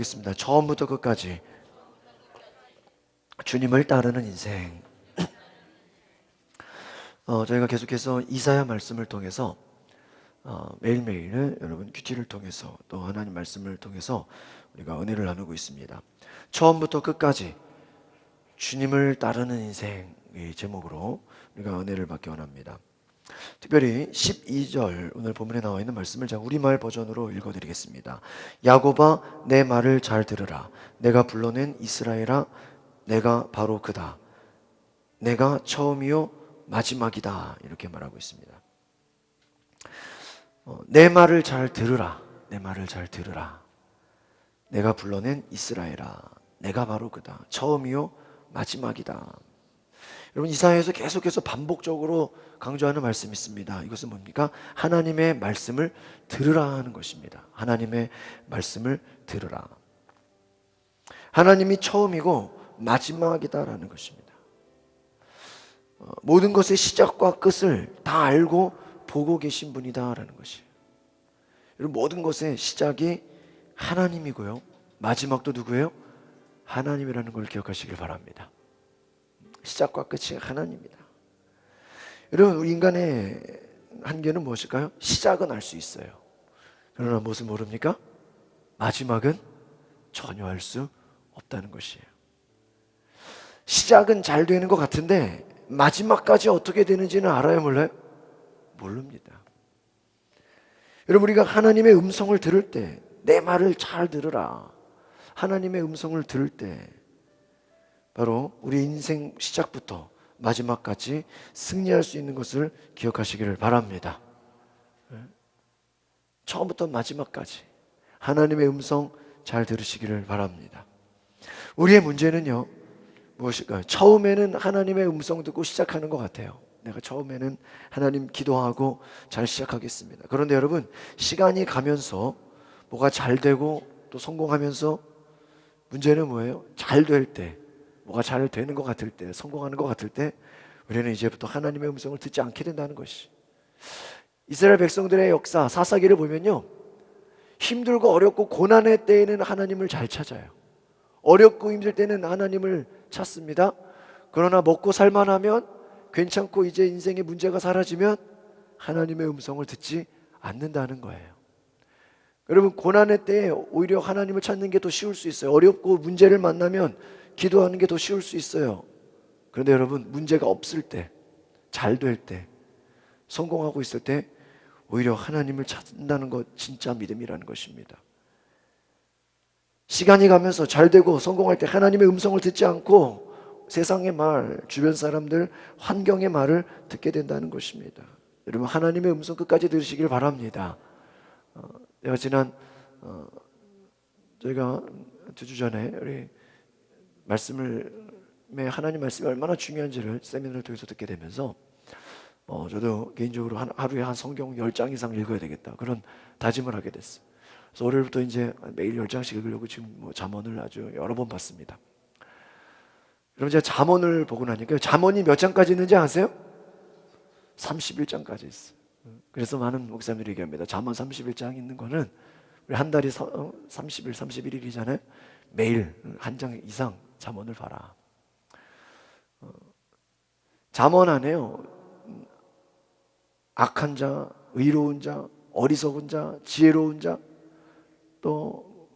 겠습니다. 처음부터 끝까지 주님을 따르는 인생. 저희가 계속해서 이사야 말씀을 통해서 매일매일 여러분 큐티를 통해서 또 하나님 말씀을 통해서 우리가 은혜를 나누고 있습니다. 처음부터 끝까지 주님을 따르는 인생의 제목으로 우리가 은혜를 받기 원합니다. 특별히 12절 오늘 본문에 나와 있는 말씀을 제가 우리말 버전으로 읽어드리겠습니다. 야곱아 내 말을 잘 들으라. 내가 불러낸 이스라엘아 내가 바로 그다. 내가 처음이요 마지막이다. 이렇게 말하고 있습니다. 내 말을 잘 들으라. 내 말을 잘 들으라. 내가 불러낸 이스라엘아 내가 바로 그다. 처음이요 마지막이다. 여러분 이사야에서 계속해서 반복적으로 강조하는 말씀이 있습니다. 이것은 뭡니까? 하나님의 말씀을 들으라 하는 것입니다. 하나님의 말씀을 들으라. 하나님이 처음이고 마지막이다라는 것입니다. 모든 것의 시작과 끝을 다 알고 보고 계신 분이다라는 것이에요. 여러분 모든 것의 시작이 하나님이고요. 마지막도 누구예요? 하나님이라는 걸 기억하시길 바랍니다. 시작과 끝이 하나님입니다. 여러분 우리 인간의 한계는 무엇일까요? 시작은 알 수 있어요. 그러나 무엇을 모릅니까? 마지막은 전혀 알 수 없다는 것이에요. 시작은 잘 되는 것 같은데 마지막까지 어떻게 되는지는 알아요, 몰라요? 모릅니다. 여러분 우리가 하나님의 음성을 들을 때 내 말을 잘 들으라. 하나님의 음성을 들을 때 바로 우리 인생 시작부터 마지막까지 승리할 수 있는 것을 기억하시기를 바랍니다. 처음부터 마지막까지 하나님의 음성 잘 들으시기를 바랍니다. 우리의 문제는요 무엇일까요? 처음에는 하나님의 음성 듣고 시작하는 것 같아요. 내가 처음에는 하나님 기도하고 잘 시작하겠습니다. 그런데 여러분 시간이 가면서 뭐가 잘 되고 또 성공하면서 문제는 뭐예요? 잘 될 때, 뭐가 잘 되는 것 같을 때, 성공하는 것 같을 때 우리는 이제부터 하나님의 음성을 듣지 않게 된다는 것이. 이스라엘 백성들의 역사, 사사기를 보면요 힘들고 어렵고 고난의 때에는 하나님을 잘 찾아요. 어렵고 힘들 때는 하나님을 찾습니다. 그러나 먹고 살만하면 괜찮고 이제 인생의 문제가 사라지면 하나님의 음성을 듣지 않는다는 거예요. 여러분 고난의 때에 오히려 하나님을 찾는 게 더 쉬울 수 있어요. 어렵고 문제를 만나면 기도하는 게 더 쉬울 수 있어요. 그런데 여러분 문제가 없을 때, 잘 될 때, 성공하고 있을 때 오히려 하나님을 찾는다는 것 진짜 믿음이라는 것입니다. 시간이 가면서 잘 되고 성공할 때 하나님의 음성을 듣지 않고 세상의 말, 주변 사람들, 환경의 말을 듣게 된다는 것입니다. 여러분 하나님의 음성 끝까지 들으시길 바랍니다. 내가 지난 저희가 2주 전에 우리 하나님 말씀이 얼마나 중요한지를 세미나를 통해서 듣게 되면서 저도 개인적으로 하루에 한 성경 10장 이상 읽어야 되겠다 그런 다짐을 하게 됐어요. 그래서 올해부터 이제 매일 10장씩 읽으려고 지금 잠언을 아주 여러 번 봤습니다. 여러분 제가 잠언을 보고 나니까 잠언이 몇 장까지 있는지 아세요? 31장까지 있어요. 그래서 많은 목사님들이 얘기합니다. 잠언 31장 있는 거는 우리 한 달이 30일, 31일이잖아요. 매일 한 장 이상 잠언을 봐라. 잠언 안에요. 악한 자, 의로운 자, 어리석은 자, 지혜로운 자, 또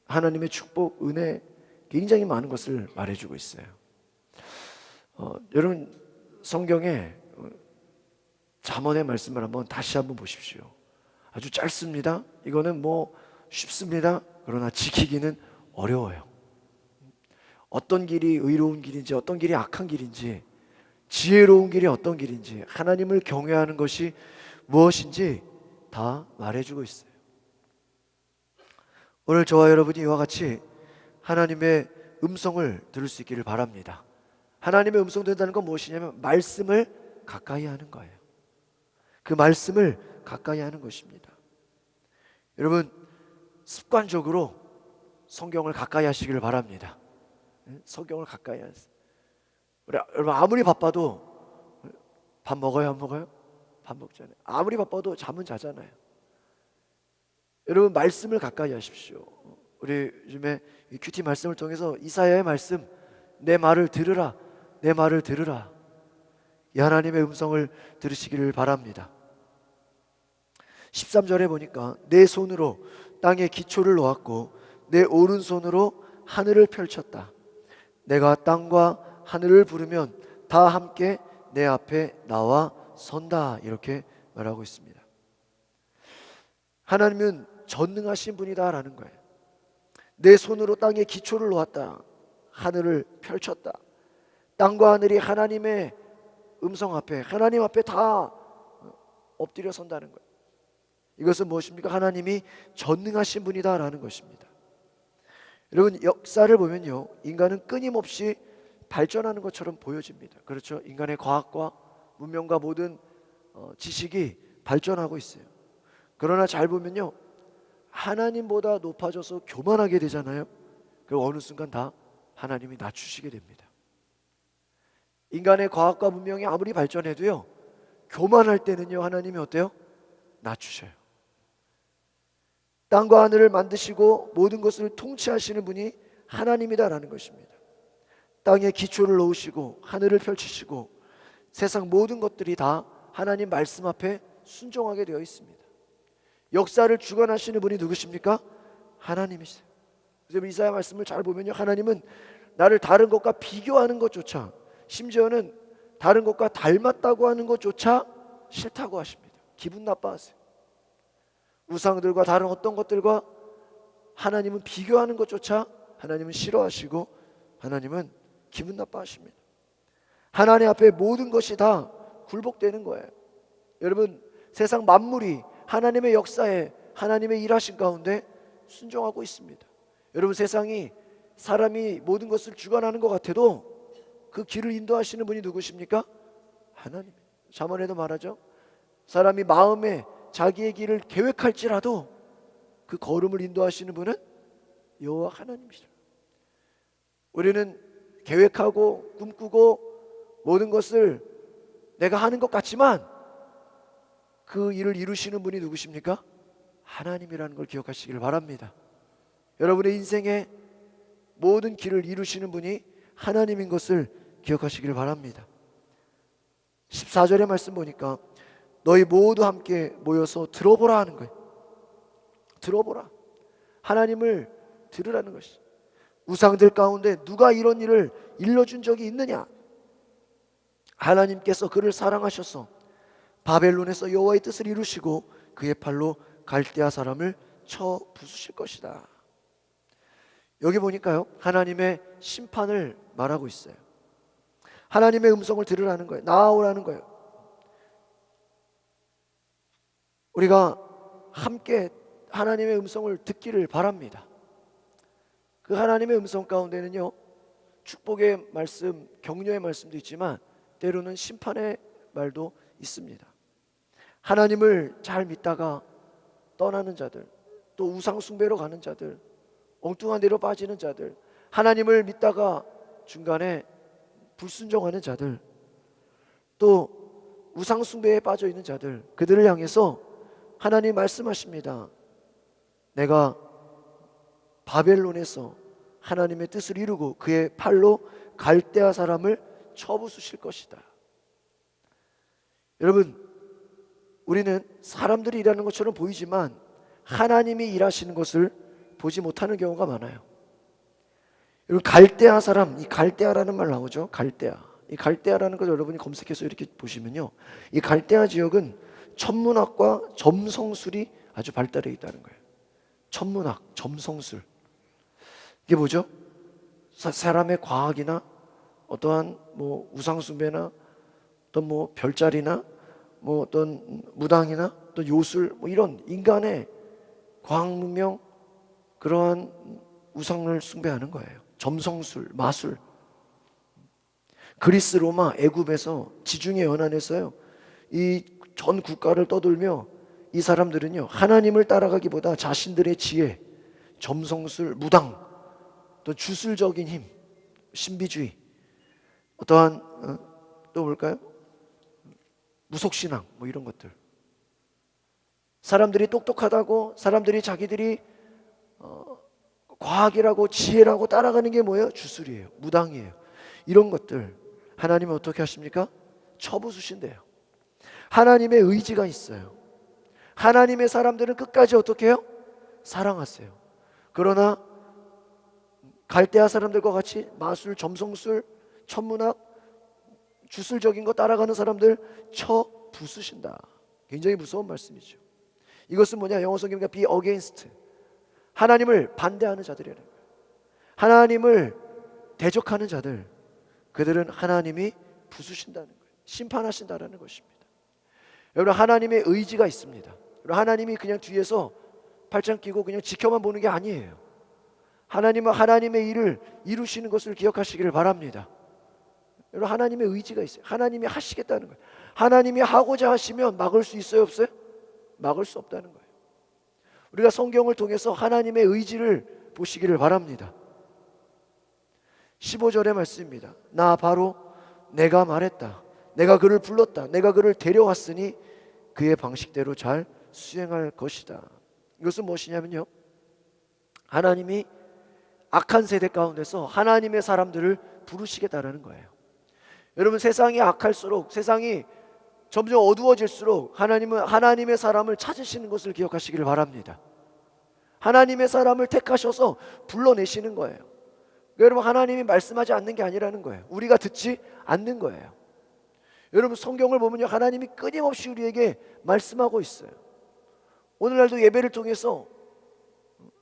하나님의 축복, 은혜 굉장히 많은 것을 말해주고 있어요. 여러분 성경에 잠언의 말씀을 다시 한번 보십시오. 아주 짧습니다. 이거는 쉽습니다. 그러나 지키기는 어려워요. 어떤 길이 의로운 길인지 어떤 길이 악한 길인지 지혜로운 길이 어떤 길인지 하나님을 경외하는 것이 무엇인지 다 말해주고 있어요. 오늘 저와 여러분이 이와 같이 하나님의 음성을 들을 수 있기를 바랍니다. 하나님의 음성 듣는다는 건 무엇이냐면 말씀을 가까이 하는 거예요. 그 말씀을 가까이 하는 것입니다. 여러분 습관적으로 성경을 가까이 하시기를 바랍니다. 성경을 가까이 하세요. 여러분 아무리 바빠도 밥 먹어요 안 먹어요? 밥 먹잖아요. 아무리 바빠도 잠은 자잖아요. 여러분 말씀을 가까이 하십시오. 우리 요즘에 이 큐티 말씀을 통해서 이사야의 말씀, 내 말을 들으라, 내 말을 들으라, 이 하나님의 음성을 들으시기를 바랍니다. 13절에 보니까 내 손으로 땅에 기초를 놓았고 내 오른손으로 하늘을 펼쳤다. 내가 땅과 하늘을 부르면 다 함께 내 앞에 나와 선다. 이렇게 말하고 있습니다. 하나님은 전능하신 분이다라는 거예요. 내 손으로 땅에 기초를 놓았다. 하늘을 펼쳤다. 땅과 하늘이 하나님의 음성 앞에, 하나님 앞에 다 엎드려 선다는 거예요. 이것은 무엇입니까? 하나님이 전능하신 분이다라는 것입니다. 여러분, 역사를 보면요, 인간은 끊임없이 발전하는 것처럼 보여집니다. 그렇죠? 인간의 과학과 문명과 모든 지식이 발전하고 있어요. 그러나 잘 보면요, 하나님보다 높아져서 교만하게 되잖아요. 그리고 어느 순간 다 하나님이 낮추시게 됩니다. 인간의 과학과 문명이 아무리 발전해도요, 교만할 때는요, 하나님이 어때요? 낮추셔요. 땅과 하늘을 만드시고 모든 것을 통치하시는 분이 하나님이다라는 것입니다. 땅에 기초를 놓으시고 하늘을 펼치시고 세상 모든 것들이 다 하나님 말씀 앞에 순종하게 되어 있습니다. 역사를 주관하시는 분이 누구십니까? 하나님이세요. 그래서 이사야 말씀을 잘 보면요, 하나님은 나를 다른 것과 비교하는 것조차, 심지어는 다른 것과 닮았다고 하는 것조차 싫다고 하십니다. 기분 나빠하세요. 우상들과 다른 어떤 것들과 하나님은 비교하는 것조차 하나님은 싫어하시고 하나님은 기분 나빠하십니다. 하나님 앞에 모든 것이 다 굴복되는 거예요. 여러분, 세상 만물이 하나님의 역사에, 하나님의 일하신 가운데 순종하고 있습니다. 여러분, 세상이 사람이 모든 것을 주관하는 것 같아도 그 길을 인도하시는 분이 누구십니까? 하나님. 잠언에도 말하죠. 사람이 마음에 자기의 길을 계획할지라도 그 걸음을 인도하시는 분은 여호와 하나님이시라. 우리는 계획하고 꿈꾸고 모든 것을 내가 하는 것 같지만 그 일을 이루시는 분이 누구십니까? 하나님이라는 걸 기억하시길 바랍니다. 여러분의 인생의 모든 길을 이루시는 분이 하나님인 것을 기억하시길 바랍니다. 14절의 말씀 보니까 너희 모두 함께 모여서 들어보라 하는 거예요. 들어보라. 하나님을 들으라는 것이. 우상들 가운데 누가 이런 일을 일러준 적이 있느냐? 하나님께서 그를 사랑하셔서 바벨론에서 여호와의 뜻을 이루시고 그의 팔로 갈대아 사람을 쳐 부수실 것이다. 여기 보니까요, 하나님의 심판을 말하고 있어요. 하나님의 음성을 들으라는 거예요. 나아오라는 거예요. 우리가 함께 하나님의 음성을 듣기를 바랍니다. 그 하나님의 음성 가운데는요, 축복의 말씀, 격려의 말씀도 있지만 때로는 심판의 말도 있습니다. 하나님을 잘 믿다가 떠나는 자들, 또 우상 숭배로 가는 자들, 엉뚱한 데로 빠지는 자들, 하나님을 믿다가 중간에 불순종하는 자들, 또 우상 숭배에 빠져 있는 자들, 그들을 향해서 하나님 말씀하십니다. 내가 바벨론에서 하나님의 뜻을 이루고 그의 팔로 갈대아 사람을 쳐부수실 것이다. 여러분, 우리는 사람들이 일하는 것처럼 보이지만 하나님이 일하시는 것을 보지 못하는 경우가 많아요. 여러분, 갈대아 사람, 이 갈대아라는 말 나오죠. 갈대아. 이 갈대아라는 걸 여러분이 검색해서 이렇게 보시면요, 이 갈대아 지역은 천문학과 점성술이 아주 발달해 있다는 거예요. 천문학, 점성술. 이게 뭐죠? 사람의 과학이나 어떠한 뭐 우상숭배나 어떤 뭐 별자리나 뭐 어떤 무당이나 또 요술, 뭐 이런 인간의 과학 문명, 그러한 우상을 숭배하는 거예요. 점성술, 마술. 그리스, 로마, 애굽에서 지중해 연안에서요, 이 전 국가를 떠돌며 이 사람들은요, 하나님을 따라가기보다 자신들의 지혜, 점성술, 무당, 또 주술적인 힘, 신비주의, 어떠한 또 뭘까요? 무속신앙, 뭐 이런 것들. 사람들이 똑똑하다고, 사람들이 자기들이 과학이라고 지혜라고 따라가는 게 뭐예요? 주술이에요. 무당이에요. 이런 것들 하나님은 어떻게 하십니까? 쳐부수신대요. 하나님의 의지가 있어요. 하나님의 사람들은 끝까지 어떻게 해요? 사랑하세요. 그러나 갈대아 사람들과 같이 마술, 점성술, 천문학, 주술적인 거 따라가는 사람들 쳐부수신다. 굉장히 무서운 말씀이죠. 이것은 뭐냐? 영어 성경에 be against, 하나님을 반대하는 자들이라는 거예요. 하나님을 대적하는 자들, 그들은 하나님이 부수신다는 거예요. 심판하신다라는 것입니다. 여러분, 하나님의 의지가 있습니다. 하나님이 그냥 뒤에서 팔짱 끼고 그냥 지켜만 보는 게 아니에요. 하나님은 하나님의 일을 이루시는 것을 기억하시기를 바랍니다. 여러분, 하나님의 의지가 있어요. 하나님이 하시겠다는 거예요. 하나님이 하고자 하시면 막을 수 있어요, 없어요? 막을 수 없다는 거예요. 우리가 성경을 통해서 하나님의 의지를 보시기를 바랍니다. 15절의 말씀입니다. 나 바로 내가 말했다. 내가 그를 불렀다. 내가 그를 데려왔으니 그의 방식대로 잘 수행할 것이다. 이것은 무엇이냐면요, 하나님이 악한 세대 가운데서 하나님의 사람들을 부르시겠다라는 거예요. 여러분, 세상이 악할수록, 세상이 점점 어두워질수록 하나님은 하나님의 사람을 찾으시는 것을 기억하시기를 바랍니다. 하나님의 사람을 택하셔서 불러내시는 거예요. 여러분, 하나님이 말씀하지 않는 게 아니라는 거예요. 우리가 듣지 않는 거예요. 여러분, 성경을 보면요, 하나님이 끊임없이 우리에게 말씀하고 있어요. 오늘날도 예배를 통해서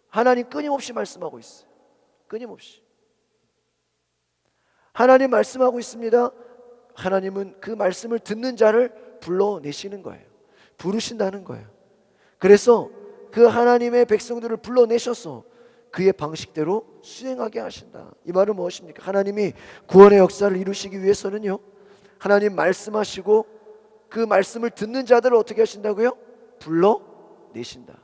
하나님 끊임없이 말씀하고 있어요. 끊임없이 하나님 말씀하고 있습니다. 하나님은 그 말씀을 듣는 자를 불러내시는 거예요. 부르신다는 거예요. 그래서 그 하나님의 백성들을 불러내셔서 그의 방식대로 수행하게 하신다. 이 말은 무엇입니까? 하나님이 구원의 역사를 이루시기 위해서는요, 하나님 말씀하시고 그 말씀을 듣는 자들을 어떻게 하신다고요? 불러내신다.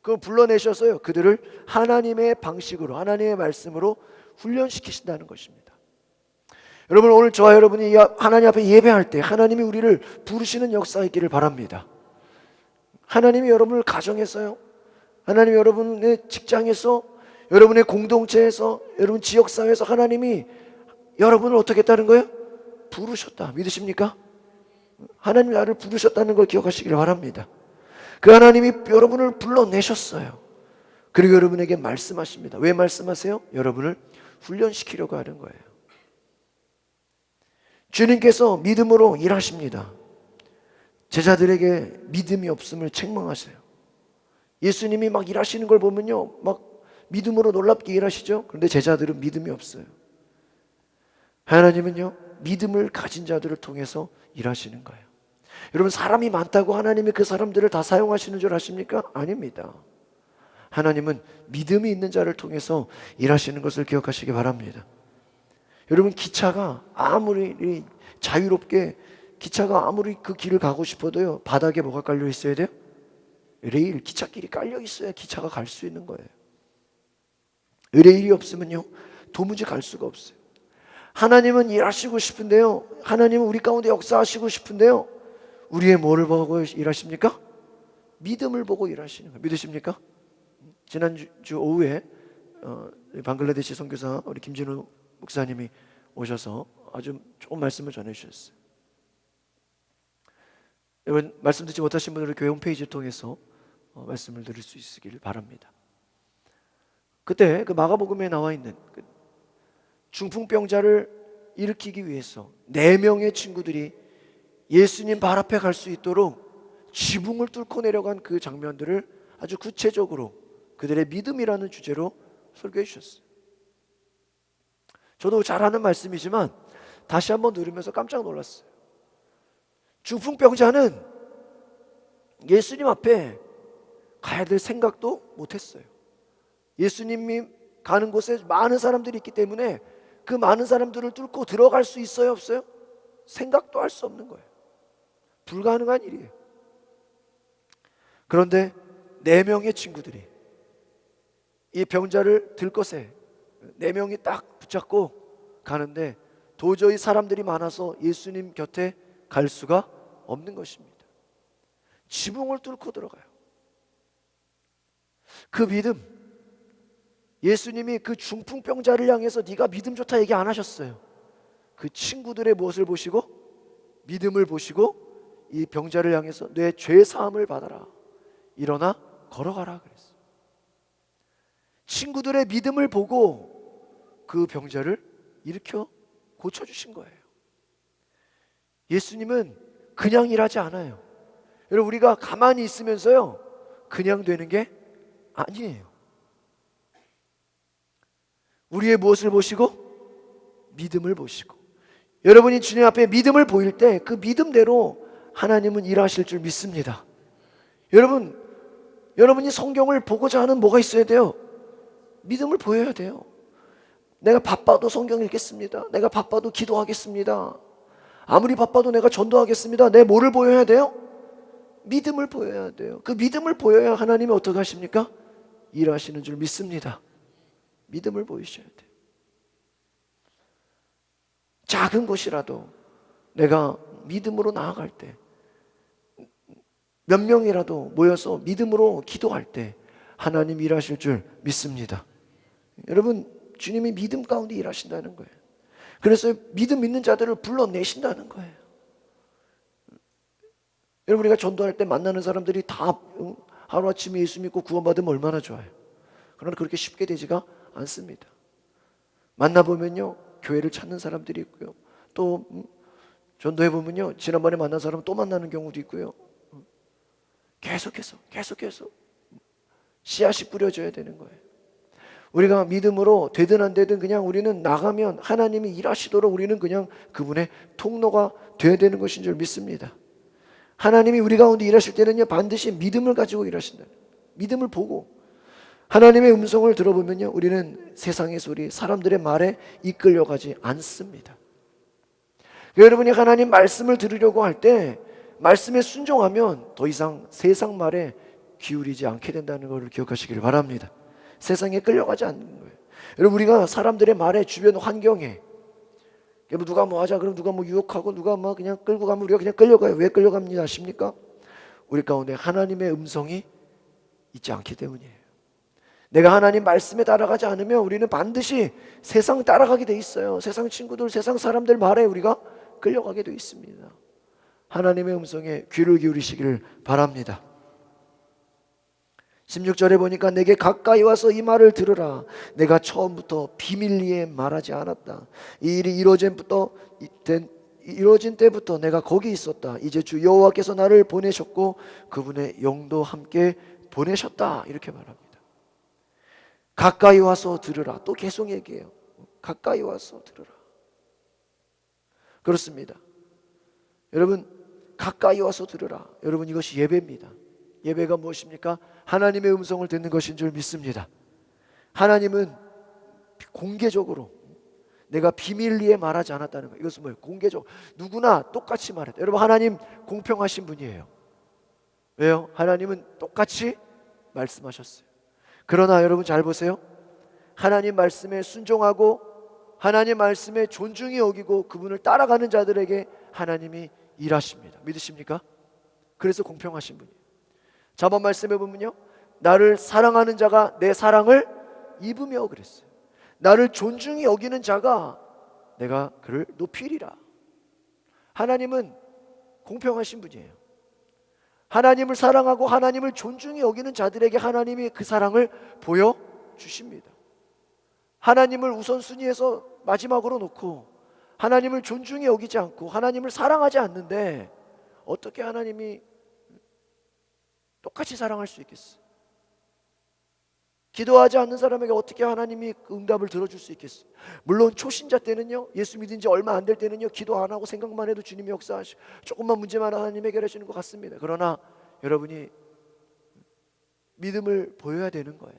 그럼 불러내셔서요, 그들을 하나님의 방식으로, 하나님의 말씀으로 훈련시키신다는 것입니다. 여러분, 오늘 저와 여러분이 하나님 앞에 예배할 때 하나님이 우리를 부르시는 역사가 있기를 바랍니다. 하나님이 여러분을 가정에서요, 하나님이 여러분의 직장에서, 여러분의 공동체에서, 여러분 지역사회에서 하나님이 여러분을 어떻게 했다는 거예요? 부르셨다. 믿으십니까? 하나님 나를 부르셨다는 걸 기억하시길 바랍니다. 그 하나님이 여러분을 불러내셨어요. 그리고 여러분에게 말씀하십니다. 왜 말씀하세요? 여러분을 훈련시키려고 하는 거예요. 주님께서 믿음으로 일하십니다. 제자들에게 믿음이 없음을 책망하세요. 예수님이 막 일하시는 걸 보면요, 막 믿음으로 놀랍게 일하시죠. 그런데 제자들은 믿음이 없어요. 하나님은요, 믿음을 가진 자들을 통해서 일하시는 거예요. 여러분, 사람이 많다고 하나님이 그 사람들을 다 사용하시는 줄 아십니까? 아닙니다. 하나님은 믿음이 있는 자를 통해서 일하시는 것을 기억하시기 바랍니다. 여러분, 기차가 아무리 자유롭게, 기차가 아무리 그 길을 가고 싶어도요, 바닥에 뭐가 깔려 있어야 돼요? 레일, 기찻길이 깔려 있어야 기차가 갈 수 있는 거예요. 레일이 없으면요, 도무지 갈 수가 없어요. 하나님은 일하시고 싶은데요, 하나님은 우리 가운데 역사하시고 싶은데요, 우리의 뭐를 보고 일하십니까? 믿음을 보고 일하시는 거예요. 믿으십니까? 지난주 오후에 방글라데시 선교사 우리 김진우 목사님이 오셔서 아주 좋은 말씀을 전해주셨어요. 여러분, 말씀 듣지 못하신 분들은 교회 홈페이지를 통해서 말씀을 들을 수 있기를 바랍니다. 그때 그 마가복음에 나와 있는 그 중풍병자를 일으키기 위해서 4명의 친구들이 예수님 발 앞에 갈 수 있도록 지붕을 뚫고 내려간 그 장면들을 아주 구체적으로 그들의 믿음이라는 주제로 설교해 주셨어요. 저도 잘 아는 말씀이지만 다시 한번 들으면서 깜짝 놀랐어요. 중풍병자는 예수님 앞에 가야 될 생각도 못했어요. 예수님이 가는 곳에 많은 사람들이 있기 때문에 그 많은 사람들을 뚫고 들어갈 수 있어요, 없어요? 생각도 할 수 없는 거예요. 불가능한 일이에요. 그런데 4명의 친구들이 이 병자를 들것에 4명이 딱 붙잡고 가는데 도저히 사람들이 많아서 예수님 곁에 갈 수가 없는 것입니다. 지붕을 뚫고 들어가요. 그 믿음, 예수님이 그 중풍병자를 향해서 네가 믿음 좋다 얘기 안 하셨어요. 그 친구들의 무엇을 보시고? 믿음을 보시고 이 병자를 향해서 내 죄 사함을 받아라, 일어나 걸어가라 그랬어요. 친구들의 믿음을 보고 그 병자를 일으켜 고쳐주신 거예요. 예수님은 그냥 일하지 않아요. 여러분, 우리가 가만히 있으면서요 그냥 되는 게 아니에요. 우리의 무엇을 보시고? 믿음을 보시고. 여러분이 주님 앞에 믿음을 보일 때 그 믿음대로 하나님은 일하실 줄 믿습니다. 여러분이 성경을 보고자 하는 뭐가 있어야 돼요? 믿음을 보여야 돼요. 내가 바빠도 성경 읽겠습니다. 내가 바빠도 기도하겠습니다. 아무리 바빠도 내가 전도하겠습니다. 내 뭐를 보여야 돼요? 믿음을 보여야 돼요. 그 믿음을 보여야 하나님이 어떻게 하십니까? 일하시는 줄 믿습니다. 믿음을 보이셔야 돼요. 작은 것이라도 내가 믿음으로 나아갈 때, 몇 명이라도 모여서 믿음으로 기도할 때 하나님 일하실 줄 믿습니다. 여러분, 주님이 믿음 가운데 일하신다는 거예요. 그래서 믿음 있는 자들을 불러내신다는 거예요. 여러분, 우리가 전도할 때 만나는 사람들이 다 하루아침에 예수 믿고 구원받으면 얼마나 좋아요. 그러나 그렇게 쉽게 되지가 않습니다. 만나보면요 교회를 찾는 사람들이 있고요, 또 전도해보면요 지난번에 만난 사람 또 만나는 경우도 있고요. 계속해서 씨앗이 뿌려져야 되는 거예요. 우리가 믿음으로 되든 안 되든 그냥 우리는 나가면 하나님이 일하시도록 우리는 그냥 그분의 통로가 되어야 되는 것인 줄 믿습니다. 하나님이 우리 가운데 일하실 때는요 반드시 믿음을 가지고 일하신다. 믿음을 보고 하나님의 음성을 들어보면요 우리는 세상의 소리, 사람들의 말에 이끌려가지 않습니다. 여러분이 하나님 말씀을 들으려고 할 때 말씀에 순종하면 더 이상 세상 말에 기울이지 않게 된다는 것을 기억하시길 바랍니다. 세상에 끌려가지 않는 거예요. 여러분, 우리가 사람들의 말에, 주변 환경에 누가 뭐 하자 그러면 누가 뭐 유혹하고 누가 뭐 그냥 끌고 가면 우리가 그냥 끌려가요. 왜 끌려갑니다 아십니까? 우리 가운데 하나님의 음성이 있지 않기 때문이에요. 내가 하나님 말씀에 따라가지 않으면 우리는 반드시 세상 따라가게 돼 있어요. 세상 친구들, 세상 사람들 말에 우리가 끌려가게 돼 있습니다. 하나님의 음성에 귀를 기울이시기를 바랍니다. 16절에 보니까 내게 가까이 와서 이 말을 들으라. 내가 처음부터 비밀리에 말하지 않았다. 이 일이 이루어진 때부터 내가 거기 있었다. 이제 주 여호와께서 나를 보내셨고 그분의 영도 함께 보내셨다. 이렇게 말합니다. 가까이 와서 들으라. 또 계속 얘기해요. 가까이 와서 들으라. 그렇습니다. 여러분, 가까이 와서 들으라. 여러분, 이것이 예배입니다. 예배가 무엇입니까? 하나님의 음성을 듣는 것인 줄 믿습니다. 하나님은 공개적으로 내가 비밀리에 말하지 않았다는 거예요. 이것은 뭐예요? 공개적으로 누구나 똑같이 말했다. 여러분, 하나님 공평하신 분이에요. 왜요? 하나님은 똑같이 말씀하셨어요. 그러나 여러분 잘 보세요. 하나님 말씀에 순종하고 하나님 말씀에 존중히 여기고 그분을 따라가는 자들에게 하나님이 일하십니다. 믿으십니까? 그래서 공평하신 분이에요. 자번 말씀해 보면요 나를 사랑하는 자가 내 사랑을 입으며 그랬어요. 나를 존중히 여기는 자가 내가 그를 높이리라. 하나님은 공평하신 분이에요. 하나님을 사랑하고 하나님을 존중히 여기는 자들에게 하나님이 그 사랑을 보여주십니다. 하나님을 우선순위에서 마지막으로 놓고 하나님을 존중히 여기지 않고 하나님을 사랑하지 않는데 어떻게 하나님이 똑같이 사랑할 수 있겠어요? 기도하지 않는 사람에게 어떻게 하나님이 그 응답을 들어줄 수 있겠어요? 물론 초신자 때는요, 예수 믿은 지 얼마 안 될 때는요, 기도 안 하고 생각만 해도 주님이 역사하시고 조금만 문제만 하나님 해결하시는 것 같습니다. 그러나 여러분이 믿음을 보여야 되는 거예요.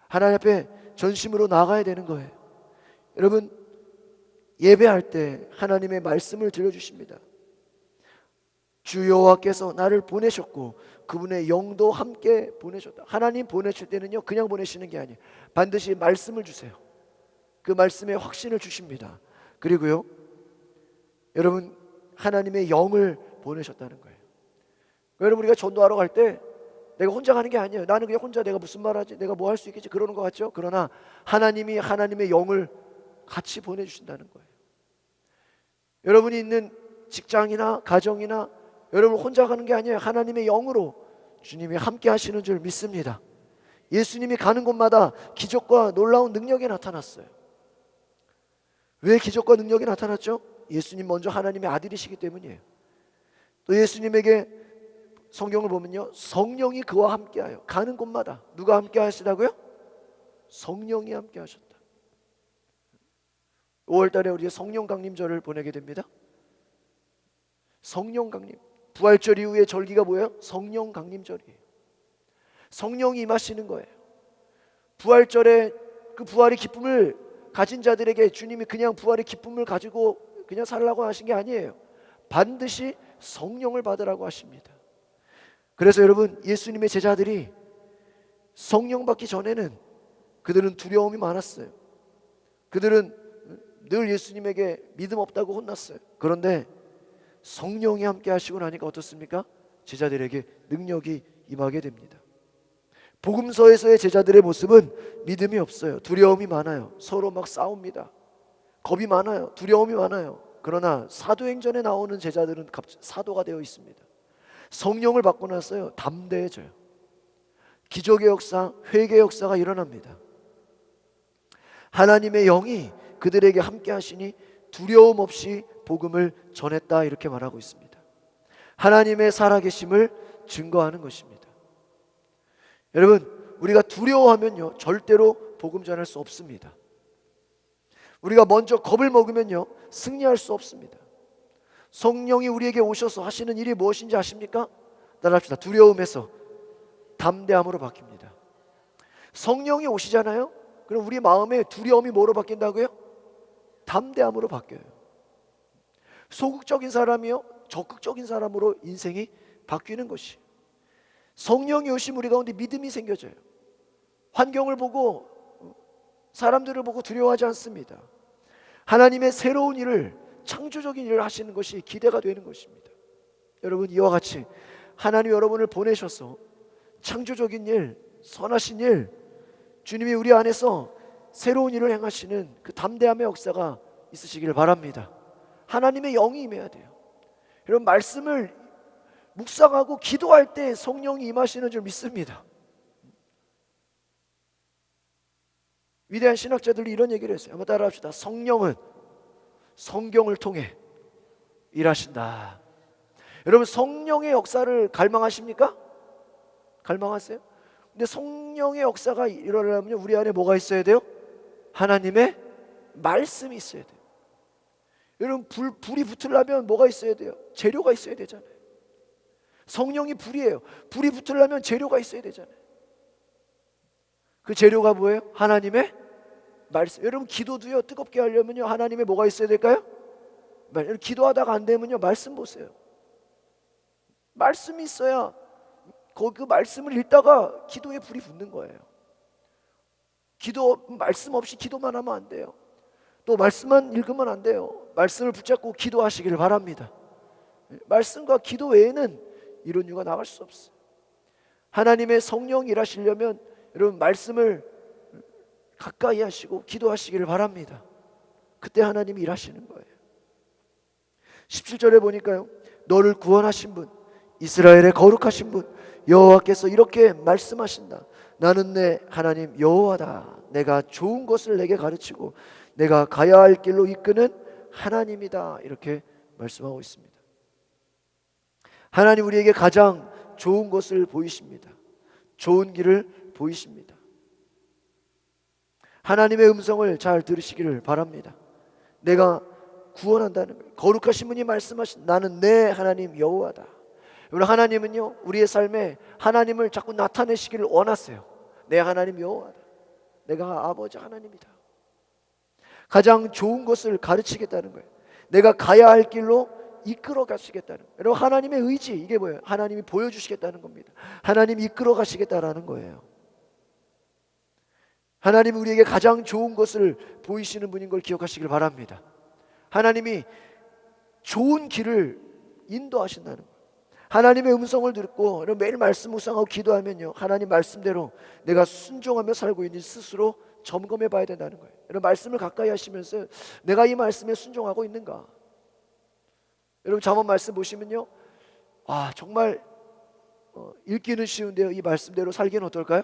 하나님 앞에 전심으로 나가야 되는 거예요. 여러분, 예배할 때 하나님의 말씀을 들려주십니다. 주 여호와께서 나를 보내셨고 그분의 영도 함께 보내셨다. 하나님 보내실 때는요 그냥 보내시는 게 아니에요. 반드시 말씀을 주세요. 그 말씀에 확신을 주십니다. 그리고요 여러분 하나님의 영을 보내셨다는 거예요. 여러분 우리가 전도하러 갈 때 내가 혼자 가는 게 아니에요. 나는 그냥 혼자 내가 무슨 말 하지? 내가 뭐 할 수 있겠지? 그러는 것 같죠? 그러나 하나님이 하나님의 영을 같이 보내주신다는 거예요. 여러분이 있는 직장이나 가정이나 여러분 혼자 가는 게 아니에요. 하나님의 영으로 주님이 함께 하시는 줄 믿습니다. 예수님이 가는 곳마다 기적과 놀라운 능력이 나타났어요. 왜 기적과 능력이 나타났죠? 예수님 먼저 하나님의 아들이시기 때문이에요. 또 예수님에게 성경을 보면요, 성령이 그와 함께하여 가는 곳마다 누가 함께 하시다고요? 성령이 함께 하셨다. 5월달에 우리가 성령 강림절을 보내게 됩니다. 성령 강림, 부활절 이후의 절기가 뭐예요? 성령 강림절이에요. 성령이 임하시는 거예요. 부활절에 그 부활의 기쁨을 가진 자들에게 주님이 그냥 부활의 기쁨을 가지고 그냥 살라고 하신 게 아니에요. 반드시 성령을 받으라고 하십니다. 그래서 여러분, 예수님의 제자들이 성령 받기 전에는 그들은 두려움이 많았어요. 그들은 늘 예수님에게 믿음 없다고 혼났어요. 그런데 성령이 함께 하시고 나니까 어떻습니까? 제자들에게 능력이 임하게 됩니다. 복음서에서의 제자들의 모습은 믿음이 없어요. 두려움이 많아요. 서로 막 싸웁니다. 겁이 많아요. 두려움이 많아요. 그러나 사도행전에 나오는 제자들은 사도가 되어 있습니다. 성령을 받고 나서요, 담대해져요. 기적의 역사, 회개의 역사가 일어납니다. 하나님의 영이 그들에게 함께 하시니 두려움 없이 복음을 전했다, 이렇게 말하고 있습니다. 하나님의 살아계심을 증거하는 것입니다. 여러분, 우리가 두려워하면요 절대로 복음 전할 수 없습니다. 우리가 먼저 겁을 먹으면요 승리할 수 없습니다. 성령이 우리에게 오셔서 하시는 일이 무엇인지 아십니까? 따라합시다. 두려움에서 담대함으로 바뀝니다. 성령이 오시잖아요. 그럼 우리 마음에 두려움이 뭐로 바뀐다고요? 담대함으로 바뀌어요. 소극적인 사람이요 적극적인 사람으로 인생이 바뀌는 것이, 성령이 오시면 우리 가운데 믿음이 생겨져요. 환경을 보고 사람들을 보고 두려워하지 않습니다. 하나님의 새로운 일을, 창조적인 일을 하시는 것이 기대가 되는 것입니다. 여러분, 이와 같이 하나님 여러분을 보내셔서 창조적인 일, 선하신 일, 주님이 우리 안에서 새로운 일을 행하시는 그 담대함의 역사가 있으시기를 바랍니다. 하나님의 영이 임해야 돼요. 여러분, 말씀을 묵상하고 기도할 때 성령이 임하시는 줄 믿습니다. 위대한 신학자들이 이런 얘기를 했어요. 한번 따라합시다. 성령은 성경을 통해 일하신다. 여러분, 성령의 역사를 갈망하십니까? 갈망하세요? 근데 성령의 역사가 일어나려면 우리 안에 뭐가 있어야 돼요? 하나님의 말씀이 있어야 돼요. 여러분, 불이 붙으려면 뭐가 있어야 돼요? 재료가 있어야 되잖아요. 성령이 불이에요. 불이 붙으려면 재료가 있어야 되잖아요. 그 재료가 뭐예요? 하나님의 말씀. 여러분, 기도도요 뜨겁게 하려면요 하나님의 뭐가 있어야 될까요? 기도하다가 안 되면요 말씀 보세요. 말씀이 있어야 그 말씀을 읽다가 기도에 불이 붙는 거예요. 말씀 없이 기도만 하면 안 돼요. 또 말씀만 읽으면 안 돼요. 말씀을 붙잡고 기도하시기를 바랍니다. 말씀과 기도 외에는 이런 이유가 나갈 수 없어요. 하나님의 성령이 일하시려면 여러분 말씀을 가까이 하시고 기도하시기를 바랍니다. 그때 하나님이 일하시는 거예요. 17절에 보니까요, 너를 구원하신 분, 이스라엘의 거룩하신 분 여호와께서 이렇게 말씀하신다. 나는 내 하나님 여호와다. 내가 좋은 것을 내게 가르치고 내가 가야 할 길로 이끄는 하나님이다. 이렇게 말씀하고 있습니다. 하나님 우리에게 가장 좋은 것을 보이십니다. 좋은 길을 보이십니다. 하나님의 음성을 잘 들으시기를 바랍니다. 내가 구원한다는 거예요. 거룩하신 분이 말씀하신 나는 내 하나님 여호와다. 여러분, 하나님은요 우리의 삶에 하나님을 자꾸 나타내시기를 원하세요. 내 하나님 여호와다. 내가 아버지 하나님이다. 가장 좋은 것을 가르치겠다는 거예요. 내가 가야 할 길로 이끌어 가시겠다는 거예요. 여러분, 하나님의 의지, 이게 뭐예요? 하나님이 보여주시겠다는 겁니다. 하나님이 이끌어 가시겠다라는 거예요. 하나님이 우리에게 가장 좋은 것을 보이시는 분인 걸 기억하시길 바랍니다. 하나님이 좋은 길을 인도하신다는 거예요. 하나님의 음성을 듣고 매일 말씀 묵상하고 기도하면요, 하나님 말씀대로 내가 순종하며 살고 있는지 스스로 점검해 봐야 된다는 거예요. 여러분, 말씀을 가까이 하시면서 내가 이 말씀에 순종하고 있는가? 여러분, 잠언 말씀 보시면요, 정말 읽기는 쉬운데요, 이 말씀대로 살기는 어떨까요?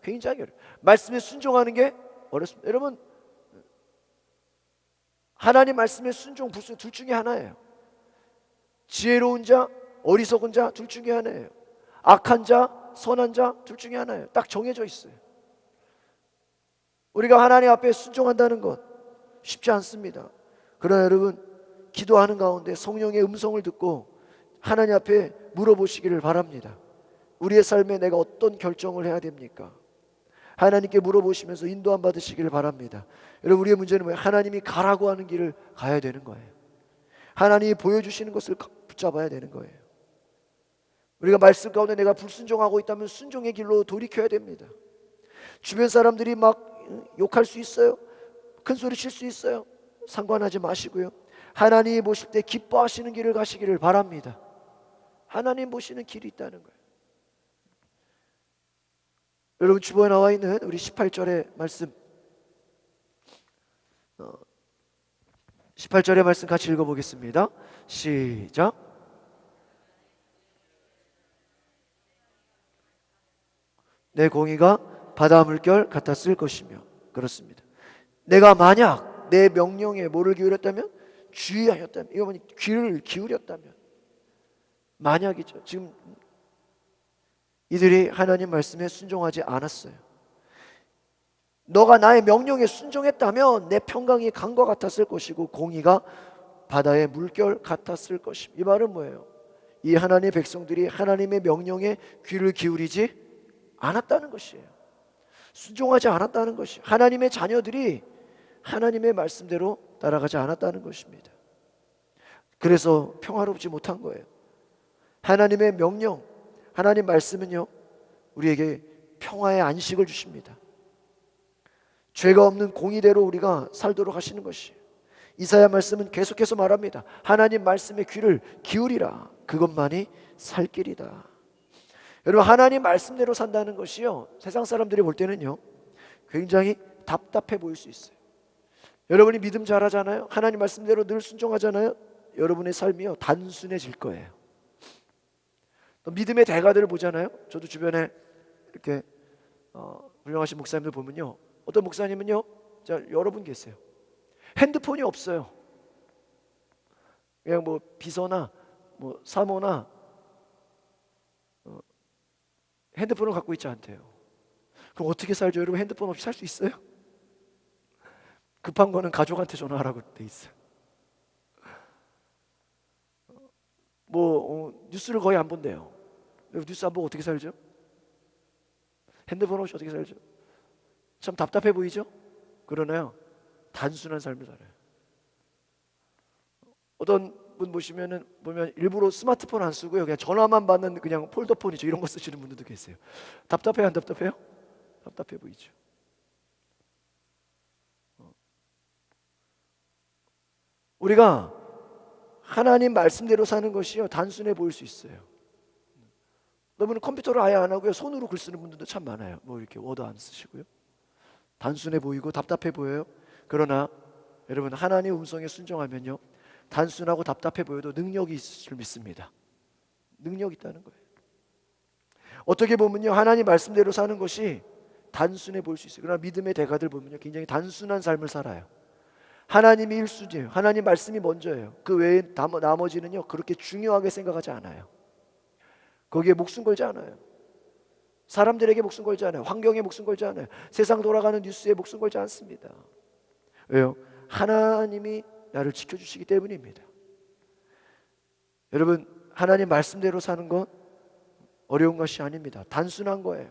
굉장히 어려워요. 말씀에 순종하는 게 어렵습니다. 여러분, 하나님 말씀에 순종, 불순 둘 중에 하나예요. 지혜로운 자, 어리석은 자 둘 중에 하나예요. 악한 자, 선한 자 둘 중에 하나예요. 딱 정해져 있어요. 우리가 하나님 앞에 순종한다는 것 쉽지 않습니다. 그러나 여러분, 기도하는 가운데 성령의 음성을 듣고 하나님 앞에 물어보시기를 바랍니다. 우리의 삶에 내가 어떤 결정을 해야 됩니까? 하나님께 물어보시면서 인도함 받으시기를 바랍니다. 여러분, 우리의 문제는 뭐예요? 하나님이 가라고 하는 길을 가야 되는 거예요. 하나님이 보여주시는 것을 붙잡아야 되는 거예요. 우리가 말씀 가운데 내가 불순종하고 있다면 순종의 길로 돌이켜야 됩니다. 주변 사람들이 막 욕할 수 있어요. 큰 소리 칠 수 있어요. 상관하지 마시고요, 하나님이 보실 때 기뻐하시는 길을 가시기를 바랍니다. 하나님 보시는 길이 있다는 거예요. 여러분, 주보에 나와 있는 우리 18절의 말씀, 18절의 말씀 같이 읽어보겠습니다. 시작. 내 공의가 바다 물결 같았을 것이며. 그렇습니다. 내가 만약 내 명령에 뭐를 기울였다면? 주의하였다면, 이거 뭐니? 귀를 기울였다면. 만약이죠. 지금 이들이 하나님 말씀에 순종하지 않았어요. 너가 나의 명령에 순종했다면 내 평강이 강과 같았을 것이고 공의가 바다의 물결 같았을 것입니다. 이 말은 뭐예요? 이 하나님의 백성들이 하나님의 명령에 귀를 기울이지 않았다는 것이에요. 순종하지 않았다는 것이에요. 하나님의 자녀들이 하나님의 말씀대로 따라가지 않았다는 것입니다. 그래서 평화롭지 못한 거예요. 하나님의 명령, 하나님 말씀은요, 우리에게 평화의 안식을 주십니다. 죄가 없는 공의대로 우리가 살도록 하시는 것이에요. 이사야 말씀은 계속해서 말합니다. 하나님 말씀에 귀를 기울이라. 그것만이 살 길이다. 여러분, 하나님 말씀대로 산다는 것이요, 세상 사람들이 볼 때는요, 굉장히 답답해 보일 수 있어요. 여러분이 믿음 잘하잖아요. 하나님 말씀대로 늘 순종하잖아요. 여러분의 삶이요, 단순해질 거예요. 또 믿음의 대가들을 보잖아요. 저도 주변에 이렇게 훌륭하신 목사님들 보면요, 어떤 목사님은요, 자, 여러분 계세요. 핸드폰이 없어요. 그냥 뭐 비서나 뭐 사모나 핸드폰을 갖고 있지 않대요. 그럼 어떻게 살죠? 여러분, 핸드폰 없이 살 수 있어요? 급한 거는 가족한테 전화하라고 돼 있어요. 뉴스를 거의 안 본대요. 뉴스 안 보고 어떻게 살죠? 핸드폰 없이 어떻게 살죠? 참 답답해 보이죠? 그러나요, 단순한 삶을 살아요. 어떤 분 보면 일부러 스마트폰 안 쓰고요, 그냥 전화만 받는 그냥 폴더폰이죠. 이런 거 쓰시는 분들도 계세요. 답답해요, 안 답답해요? 답답해 보이죠. 우리가 하나님 말씀대로 사는 것이요, 단순해 보일 수 있어요. 여러분, 컴퓨터를 아예 안 하고요, 손으로 글 쓰는 분들도 참 많아요. 이렇게 워드 안 쓰시고요. 단순해 보이고 답답해 보여요. 그러나 여러분, 하나님의 음성에 순종하면요, 단순하고 답답해 보여도 능력이 있을 줄 믿습니다. 능력이 있다는 거예요. 어떻게 보면요, 하나님 말씀대로 사는 것이 단순해 보일 수 있어요. 그러나 믿음의 대가들 보면요, 굉장히 단순한 삶을 살아요. 하나님이 1순위예요. 하나님 말씀이 먼저예요. 그 외에 나머지는요, 그렇게 중요하게 생각하지 않아요. 거기에 목숨 걸지 않아요. 사람들에게 목숨 걸지 않아요. 환경에 목숨 걸지 않아요. 세상 돌아가는 뉴스에 목숨 걸지 않습니다. 왜요? 하나님이 나를 지켜주시기 때문입니다. 여러분, 하나님 말씀대로 사는 건 어려운 것이 아닙니다. 단순한 거예요.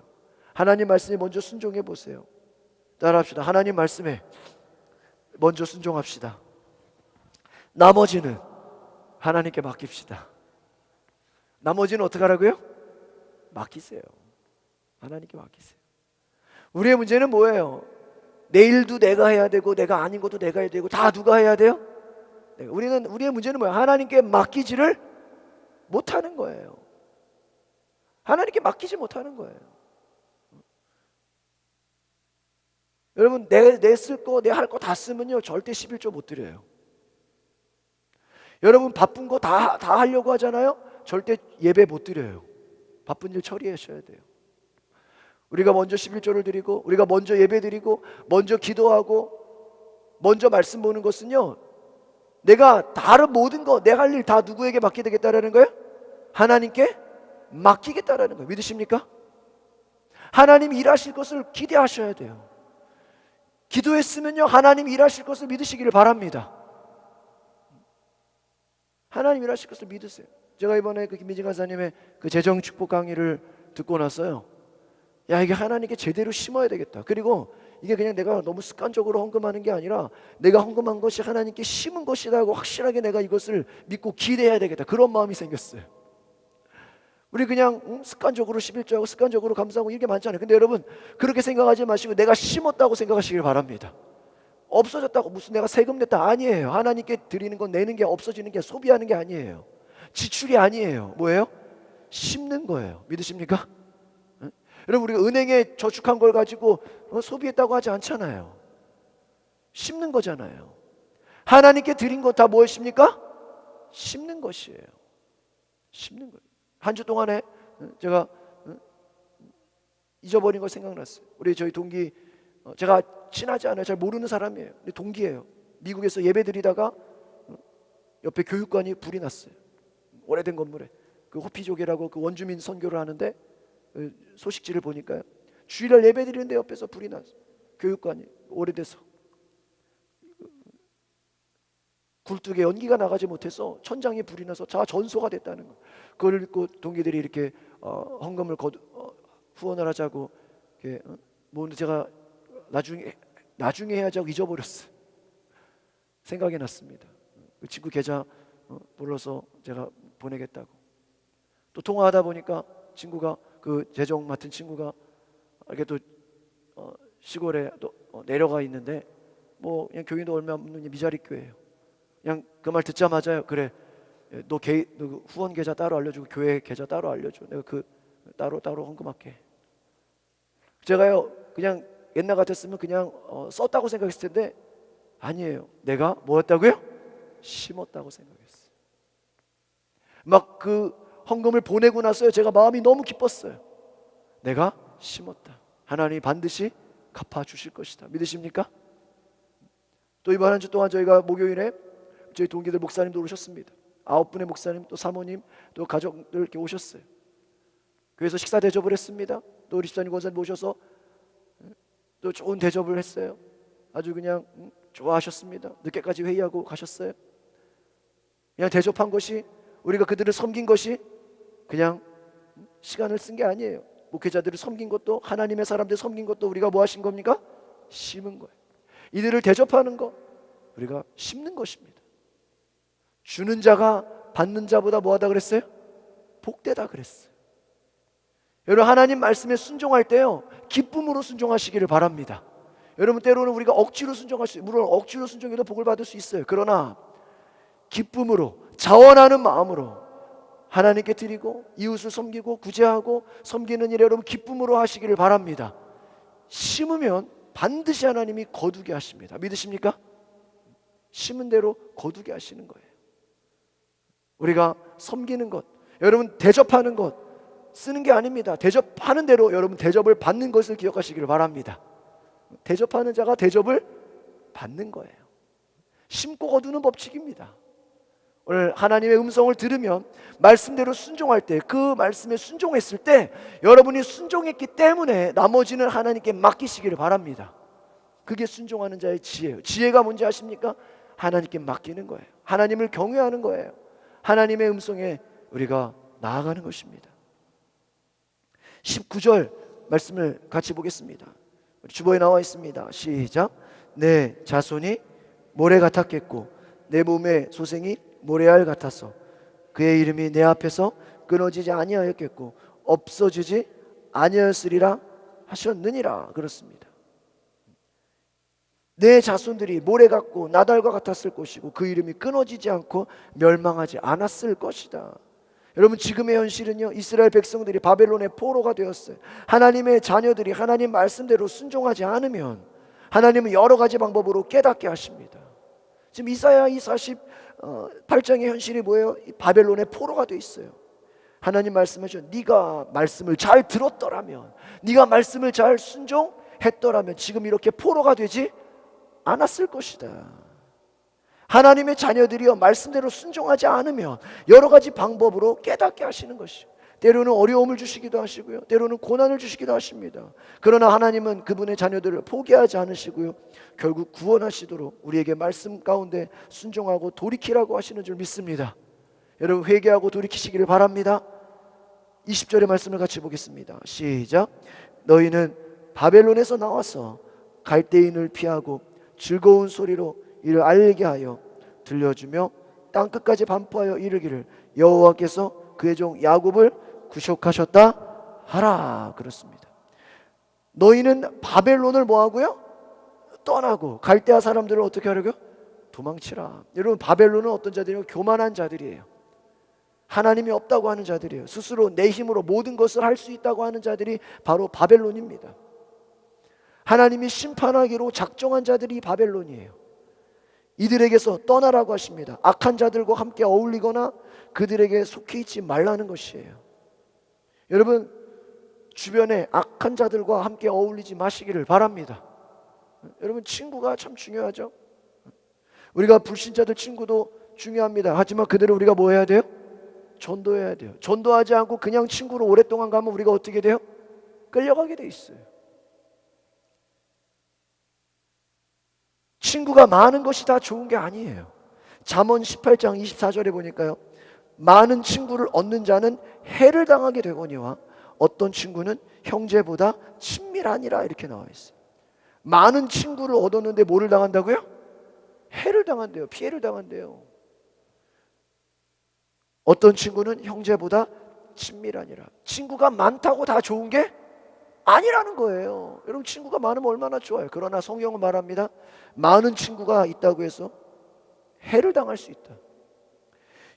하나님 말씀에 먼저 순종해 보세요. 따라합시다. 하나님 말씀에 먼저 순종합시다. 나머지는 하나님께 맡깁시다. 나머지는 어떻게 하라고요? 맡기세요. 하나님께 맡기세요. 우리의 문제는 뭐예요? 내 일도 내가 해야 되고 내가 아닌 것도 내가 해야 되고 다 누가 해야 돼요? 우리의 문제는 뭐예요? 하나님께 맡기지를 못하는 거예요. 하나님께 맡기지 못하는 거예요. 여러분, 내 쓸 거, 내 할 거 다 쓰면요 절대 11조 못 드려요. 여러분 바쁜 거 다 하려고 하잖아요. 절대 예배 못 드려요. 바쁜 일 처리하셔야 돼요. 우리가 먼저 11조를 드리고, 우리가 먼저 예배 드리고, 먼저 기도하고, 먼저 말씀 보는 것은요, 내가 다른 모든 거, 내 할 일 다 누구에게 맡기겠다라는 거예요? 하나님께 맡기겠다라는 거예요. 믿으십니까? 하나님 일하실 것을 기대하셔야 돼요. 기도했으면요 하나님 일하실 것을 믿으시기를 바랍니다. 하나님 일하실 것을 믿으세요. 제가 이번에 그 김민진 간사님의 그 재정 축복 강의를 듣고 나서요, 야, 이게 하나님께 제대로 심어야 되겠다. 그리고 이게 그냥 내가 너무 습관적으로 헌금하는 게 아니라 내가 헌금한 것이 하나님께 심은 것이라고 확실하게 내가 이것을 믿고 기대해야 되겠다. 그런 마음이 생겼어요. 우리 그냥 습관적으로 11조하고 습관적으로 감사하고 이게 많잖아요. 근데 여러분 그렇게 생각하지 마시고 내가 심었다고 생각하시길 바랍니다. 없어졌다고 무슨 내가 세금 냈다 아니에요. 하나님께 드리는 건 내는 게 없어지는 게 소비하는 게 아니에요. 지출이 아니에요. 뭐예요? 심는 거예요. 믿으십니까? 여러분 우리가 은행에 저축한 걸 가지고 소비했다고 하지 않잖아요. 심는 거잖아요. 하나님께 드린 것 다 무엇입니까? 심는 것이에요. 심는 거예요. 한 주 동안에 제가 잊어버린 거 생각났어요. 우리 저희 동기, 제가 친하지 않아요. 잘 모르는 사람이에요. 근데 동기예요. 미국에서 예배 드리다가 옆에 교육관이 불이 났어요. 오래된 건물에 그 호피족이라고 그 원주민 선교를 하는데 소식지를 보니까요, 주일날 예배 드리는데 옆에서 불이 났어요. 교육관이 오래돼서 굴뚝에 연기가 나가지 못해서 천장에 불이 나서 전소가 됐다는 거. 그걸 듣고 동기들이 이렇게 헌금을 후원을 하자고 이렇게 뭐 제가 나중에 해야지 잊어버렸어요. 생각이 났습니다. 그 친구 계좌 불러서 제가 보내겠다고. 또 통화하다 보니까 친구가 그 재정 맡은 친구가 이렇게 또 시골에 또 내려가 있는데 뭐 그냥 교인도 얼마 없는 미자리 교회예요. 그냥 그 말 듣자마자요, 그래 너 후원 계좌 따로 알려주고 교회 계좌 따로 알려줘. 내가 그 따로 헌금할게. 제가요 그냥 옛날 같았으면 그냥 썼다고 생각했을 텐데 아니에요. 내가 뭐였다고요? 심었다고 생각했어요. 막 그 헌금을 보내고 나서요 제가 마음이 너무 기뻤어요. 내가 심었다. 하나님이 반드시 갚아주실 것이다. 믿으십니까? 또 이번 한 주 동안 저희가 목요일에 저희 동기들 목사님도 오셨습니다. 9분의 목사님 또 사모님 또 가족들 이렇게 오셨어요. 그래서 식사 대접을 했습니다. 또 우리 집사님 권사님 모셔서 또 좋은 대접을 했어요. 아주 그냥 좋아하셨습니다. 늦게까지 회의하고 가셨어요. 그냥 대접한 것이, 우리가 그들을 섬긴 것이 그냥 시간을 쓴 게 아니에요. 목회자들을 섬긴 것도, 하나님의 사람들 섬긴 것도 우리가 뭐 하신 겁니까? 심은 거예요. 이들을 대접하는 것 우리가 심는 것입니다. 주는 자가 받는 자보다 뭐하다 그랬어요? 복되다 그랬어요. 여러분 하나님 말씀에 순종할 때요 기쁨으로 순종하시기를 바랍니다. 여러분 때로는 우리가 억지로 순종할 수, 물론 억지로 순종해도 복을 받을 수 있어요. 그러나 기쁨으로 자원하는 마음으로 하나님께 드리고 이웃을 섬기고 구제하고 섬기는 일에 여러분 기쁨으로 하시기를 바랍니다. 심으면 반드시 하나님이 거두게 하십니다. 믿으십니까? 심은 대로 거두게 하시는 거예요. 우리가 섬기는 것, 여러분 대접하는 것 쓰는 게 아닙니다. 대접하는 대로 여러분 대접을 받는 것을 기억하시기를 바랍니다. 대접하는 자가 대접을 받는 거예요. 심고 거두는 법칙입니다. 오늘 하나님의 음성을 들으면 말씀대로 순종할 때, 그 말씀에 순종했을 때 여러분이 순종했기 때문에 나머지는 하나님께 맡기시기를 바랍니다. 그게 순종하는 자의 지혜예요. 지혜가 뭔지 아십니까? 하나님께 맡기는 거예요. 하나님을 경외하는 거예요. 하나님의 음성에 우리가 나아가는 것입니다. 19절 말씀을 같이 보겠습니다. 주보에 나와 있습니다. 시작. 내 자손이 모래 같았겠고 내 몸의 소생이 모래알 같아서 그의 이름이 내 앞에서 끊어지지 아니하였겠고 없어지지 아니하였으리라 하셨느니라. 그렇습니다. 내 자손들이 모래 같고 나달과 같았을 것이고 그 이름이 끊어지지 않고 멸망하지 않았을 것이다. 여러분, 지금의 현실은요, 이스라엘 백성들이 바벨론의 포로가 되었어요. 하나님의 자녀들이 하나님 말씀대로 순종하지 않으면 하나님은 여러 가지 방법으로 깨닫게 하십니다. 지금 이사야 이 48장의 현실이 뭐예요? 바벨론의 포로가 돼 있어요. 하나님 말씀하죠. 네가 말씀을 잘 들었더라면, 네가 말씀을 잘 순종했더라면 지금 이렇게 포로가 되지 않았을 것이다. 하나님의 자녀들이요, 말씀대로 순종하지 않으면 여러 가지 방법으로 깨닫게 하시는 것이요, 때로는 어려움을 주시기도 하시고요, 때로는 고난을 주시기도 하십니다. 그러나 하나님은 그분의 자녀들을 포기하지 않으시고요, 결국 구원하시도록 우리에게 말씀 가운데 순종하고 돌이키라고 하시는 줄 믿습니다. 여러분, 회개하고 돌이키시기를 바랍니다. 20절의 말씀을 같이 보겠습니다. 시작. 너희는 바벨론에서 나와서 갈대인을 피하고 즐거운 소리로 이를 알게 하여 들려주며 땅끝까지 반포하여 이르기를 여호와께서 그의 종 야곱을 구속하셨다 하라. 그렇습니다. 너희는 바벨론을 뭐하고요? 떠나고 갈대아 사람들을 어떻게 하려고요? 도망치라. 여러분, 바벨론은 어떤 자들이에요? 교만한 자들이에요. 하나님이 없다고 하는 자들이에요. 스스로 내 힘으로 모든 것을 할 수 있다고 하는 자들이 바로 바벨론입니다. 하나님이 심판하기로 작정한 자들이 바벨론이에요. 이들에게서 떠나라고 하십니다. 악한 자들과 함께 어울리거나 그들에게 속해 있지 말라는 것이에요. 여러분, 주변에 악한 자들과 함께 어울리지 마시기를 바랍니다. 여러분, 친구가 참 중요하죠. 우리가 불신자들 친구도 중요합니다. 하지만 그들을 우리가 뭐 해야 돼요? 전도해야 돼요. 전도하지 않고 그냥 친구로 오랫동안 가면 우리가 어떻게 돼요? 끌려가게 돼 있어요. 친구가 많은 것이 다 좋은 게 아니에요. 잠언 18장 24절에 보니까요, 많은 친구를 얻는 자는 해를 당하게 되거니와 어떤 친구는 형제보다 친밀하니라, 이렇게 나와 있어요. 많은 친구를 얻었는데 뭐를 당한다고요? 해를 당한대요. 피해를 당한대요. 어떤 친구는 형제보다 친밀하니라. 친구가 많다고 다 좋은 게 아니라는 거예요. 여러분, 친구가 많으면 얼마나 좋아요. 그러나 성경은 말합니다. 많은 친구가 있다고 해서 해를 당할 수 있다.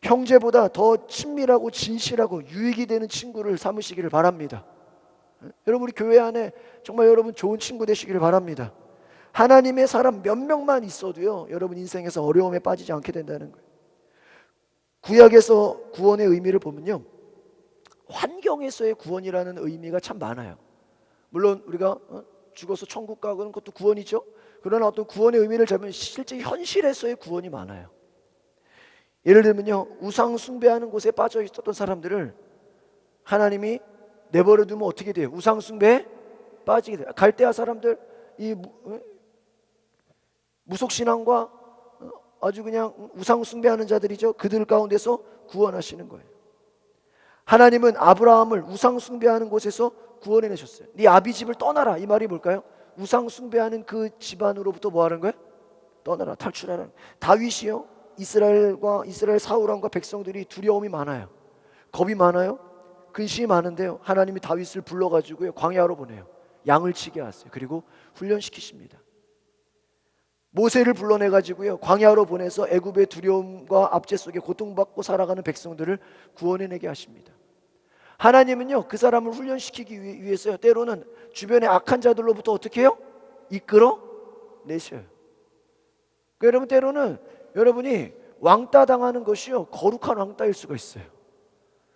형제보다 더 친밀하고 진실하고 유익이 되는 친구를 삼으시기를 바랍니다. 여러분, 우리 교회 안에 정말 여러분 좋은 친구 되시기를 바랍니다. 하나님의 사람 몇 명만 있어도요, 여러분 인생에서 어려움에 빠지지 않게 된다는 거예요. 구약에서 구원의 의미를 보면요, 환경에서의 구원이라는 의미가 참 많아요. 물론 우리가 죽어서 천국 가는 것도 구원이죠. 그러나 어떤 구원의 의미를 잡으면 실제 현실에서의 구원이 많아요. 예를 들면요, 우상 숭배하는 곳에 빠져 있었던 사람들을 하나님이 내버려 두면 어떻게 돼요? 우상 숭배에 빠지게 돼요. 갈대아 사람들, 이 무속신앙과 아주 그냥 우상 숭배하는 자들이죠. 그들 가운데서 구원하시는 거예요. 하나님은 아브라함을 우상 숭배하는 곳에서 구원해내셨어요. 네 아비 집을 떠나라, 이 말이 뭘까요? 우상 숭배하는 그 집안으로부터 뭐 하는 거예요? 떠나라, 탈출하라. 다윗이요, 이스라엘 사울왕과 백성들이 두려움이 많아요. 겁이 많아요. 근심이 많은데요, 하나님이 다윗을 불러가지고요, 광야로 보내요. 양을 치게 하세요. 그리고 훈련시키십니다. 모세를 불러내가지고요, 광야로 보내서 애굽의 두려움과 압제 속에 고통받고 살아가는 백성들을 구원해내게 하십니다. 하나님은요, 그 사람을 훈련시키기 위해서요, 때로는 주변의 악한 자들로부터 어떻게 해요? 이끌어 내셔요. 그러니까 여러분, 때로는 여러분이 왕따 당하는 것이요, 거룩한 왕따일 수가 있어요.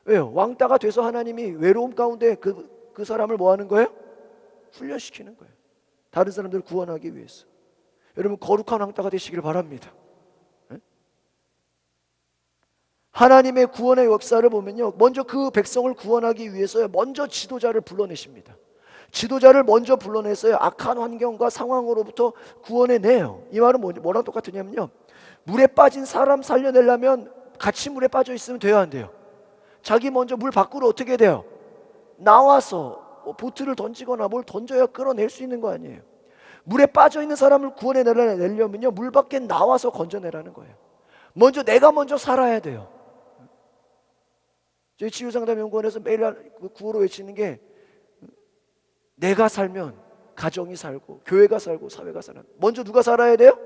왜요? 왕따가 돼서 하나님이 외로움 가운데 그 사람을 뭐 하는 거예요? 훈련시키는 거예요. 다른 사람들을 구원하기 위해서. 여러분, 거룩한 왕따가 되시길 바랍니다. 하나님의 구원의 역사를 보면요, 먼저 그 백성을 구원하기 위해서 먼저 지도자를 불러내십니다. 지도자를 먼저 불러내서요, 악한 환경과 상황으로부터 구원해내요. 이 말은 뭐랑 똑같으냐면요, 물에 빠진 사람 살려내려면 같이 물에 빠져 있으면 돼야 안 돼요? 자기 먼저 물 밖으로 어떻게 돼요? 나와서 보트를 던지거나 뭘 던져야 끌어낼 수 있는 거 아니에요? 물에 빠져 있는 사람을 구원해내려면요, 물 밖에 나와서 건져내라는 거예요. 내가 먼저 살아야 돼요. 저희 치유상담연구원에서 매일 구호로 외치는 게, 내가 살면 가정이 살고 교회가 살고 사회가 살아요. 먼저 누가 살아야 돼요?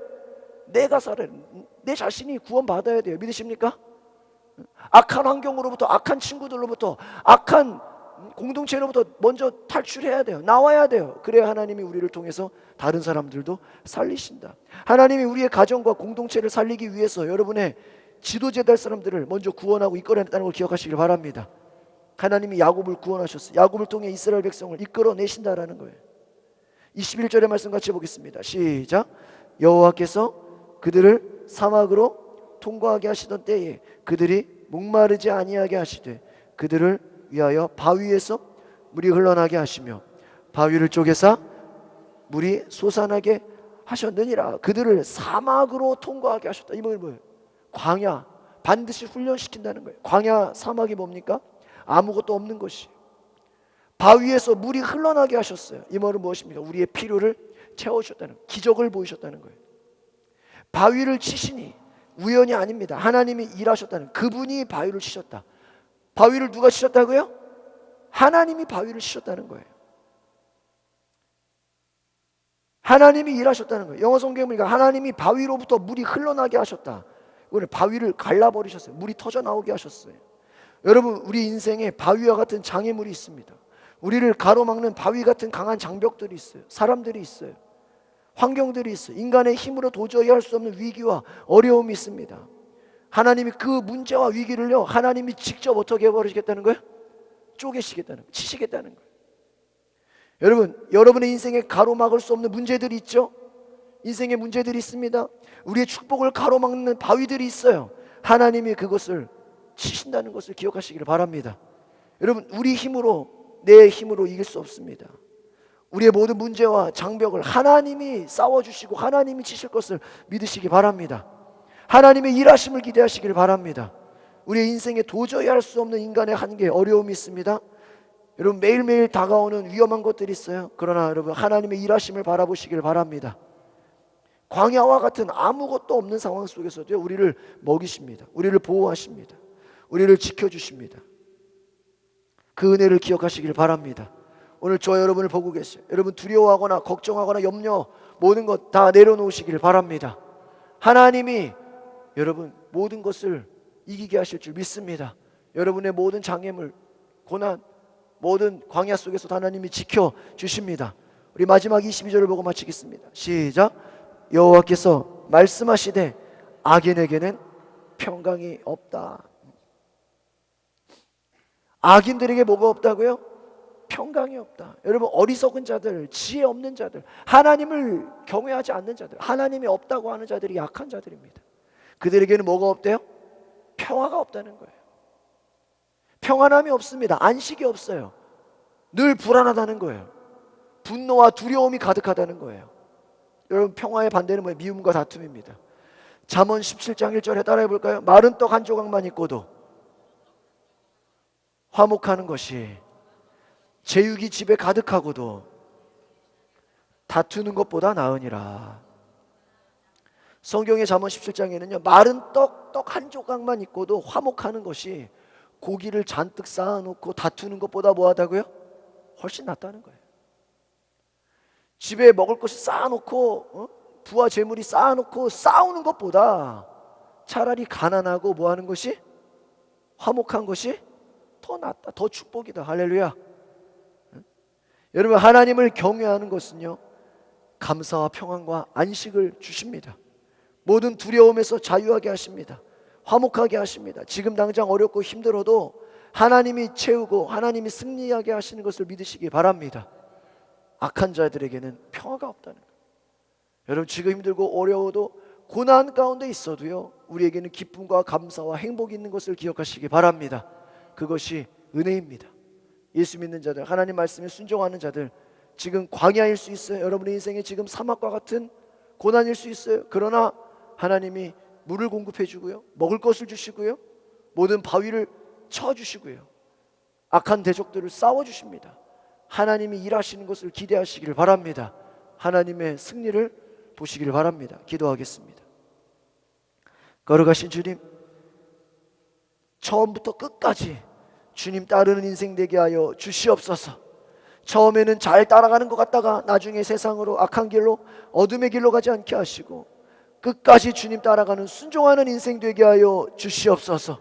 내가 살아야 돼요. 내 자신이 구원받아야 돼요. 믿으십니까? 악한 환경으로부터, 악한 친구들로부터, 악한 공동체로부터 먼저 탈출해야 돼요. 나와야 돼요. 그래야 하나님이 우리를 통해서 다른 사람들도 살리신다. 하나님이 우리의 가정과 공동체를 살리기 위해서 여러분의 지도자될 사람들을 먼저 구원하고 이끌어냈다는 걸 기억하시길 바랍니다. 하나님이 야곱을 구원하셨어요. 야곱을 통해 이스라엘 백성을 이끌어내신다라는 거예요. 21절의 말씀 같이 보겠습니다. 시작. 여호와께서 그들을 사막으로 통과하게 하시던 때에 그들이 목마르지 아니하게 하시되 그들을 위하여 바위에서 물이 흘러나게 하시며 바위를 쪼개사 물이 솟아나게 하셨느니라. 그들을 사막으로 통과하게 하셨다. 이 말은 뭐예요? 광야, 반드시 훈련시킨다는 거예요. 광야 사막이 뭡니까? 아무것도 없는 것이. 바위에서 물이 흘러나게 하셨어요. 이 말은 무엇입니까? 우리의 필요를 채워주셨다는 거예요. 기적을 보이셨다는 거예요. 바위를 치시니 우연이 아닙니다. 하나님이 일하셨다는, 그분이 바위를 치셨다. 바위를 누가 치셨다고요? 하나님이 바위를 치셨다는 거예요. 하나님이 일하셨다는 거예요. 영어 성경에 보니까 하나님이 바위로부터 물이 흘러나게 하셨다. 이거는 바위를 갈라버리셨어요. 물이 터져 나오게 하셨어요. 여러분, 우리 인생에 바위와 같은 장애물이 있습니다. 우리를 가로막는 바위 같은 강한 장벽들이 있어요. 사람들이 있어요. 환경들이 있어요. 인간의 힘으로 도저히 할 수 없는 위기와 어려움이 있습니다. 하나님이 그 문제와 위기를요, 하나님이 직접 어떻게 해버리시겠다는 거예요? 쪼개시겠다는 거예요. 치시겠다는 거예요. 여러분, 여러분의 인생에 가로막을 수 없는 문제들이 있죠? 인생에 문제들이 있습니다. 우리의 축복을 가로막는 바위들이 있어요. 하나님이 그것을 치신다는 것을 기억하시기를 바랍니다. 여러분, 우리 힘으로, 내 힘으로 이길 수 없습니다. 우리의 모든 문제와 장벽을 하나님이 싸워주시고 하나님이 치실 것을 믿으시기 바랍니다. 하나님의 일하심을 기대하시길 바랍니다. 우리의 인생에 도저히 할 수 없는 인간의 한계, 어려움이 있습니다. 여러분, 매일매일 다가오는 위험한 것들이 있어요. 그러나 여러분, 하나님의 일하심을 바라보시길 바랍니다. 광야와 같은 아무것도 없는 상황 속에서도 우리를 먹이십니다. 우리를 보호하십니다. 우리를 지켜주십니다. 그 은혜를 기억하시길 바랍니다. 오늘 저 여러분을 보고 계세요. 여러분, 두려워하거나 걱정하거나 염려, 모든 것 다 내려놓으시길 바랍니다. 하나님이 여러분 모든 것을 이기게 하실 줄 믿습니다. 여러분의 모든 장애물, 고난, 모든 광야 속에서 하나님이 지켜주십니다. 우리 마지막 22절을 보고 마치겠습니다. 시작. 여호와께서 말씀하시되 악인에게는 평강이 없다. 악인들에게 뭐가 없다고요? 평강이 없다. 여러분, 어리석은 자들, 지혜 없는 자들, 하나님을 경외하지 않는 자들, 하나님이 없다고 하는 자들이 약한 자들입니다. 그들에게는 뭐가 없대요? 평화가 없다는 거예요. 평안함이 없습니다. 안식이 없어요. 늘 불안하다는 거예요. 분노와 두려움이 가득하다는 거예요. 여러분, 평화의 반대는 뭐예요? 미움과 다툼입니다. 잠언 17장 1절에 따라해 볼까요? 마른 떡 한 조각만 있고도 화목하는 것이, 제육이 집에 가득하고도 다투는 것보다 나으니라. 성경의 잠언 17장에는요, 마른 떡 한 조각만 있고도 화목하는 것이 고기를 잔뜩 쌓아놓고 다투는 것보다 뭐하다고요? 훨씬 낫다는 거예요. 집에 먹을 것을 쌓아놓고 부와 재물이 쌓아놓고 싸우는 것보다 차라리 가난하고 뭐하는 것이? 화목한 것이 더 낫다, 더 축복이다. 할렐루야. 여러분, 하나님을 경외하는 것은요, 감사와 평안과 안식을 주십니다. 모든 두려움에서 자유하게 하십니다. 화목하게 하십니다. 지금 당장 어렵고 힘들어도 하나님이 채우고 하나님이 승리하게 하시는 것을 믿으시기 바랍니다. 악한 자들에게는 평화가 없다는 거예요. 여러분, 지금 힘들고 어려워도 고난 가운데 있어도요, 우리에게는 기쁨과 감사와 행복이 있는 것을 기억하시기 바랍니다. 그것이 은혜입니다. 예수 믿는 자들, 하나님 말씀에 순종하는 자들, 지금 광야일 수 있어요. 여러분의 인생에 지금 사막과 같은 고난일 수 있어요. 그러나 하나님이 물을 공급해 주고요, 먹을 것을 주시고요, 모든 바위를 쳐주시고요, 악한 대적들을 싸워주십니다. 하나님이 일하시는 것을 기대하시길 바랍니다. 하나님의 승리를 보시길 바랍니다. 기도하겠습니다. 걸어가신 주님, 처음부터 끝까지 주님 따르는 인생 되게 하여 주시옵소서. 처음에는 잘 따라가는 것 같다가 나중에 세상으로, 악한 길로, 어둠의 길로 가지 않게 하시고 끝까지 주님 따라가는 순종하는 인생 되게 하여 주시옵소서.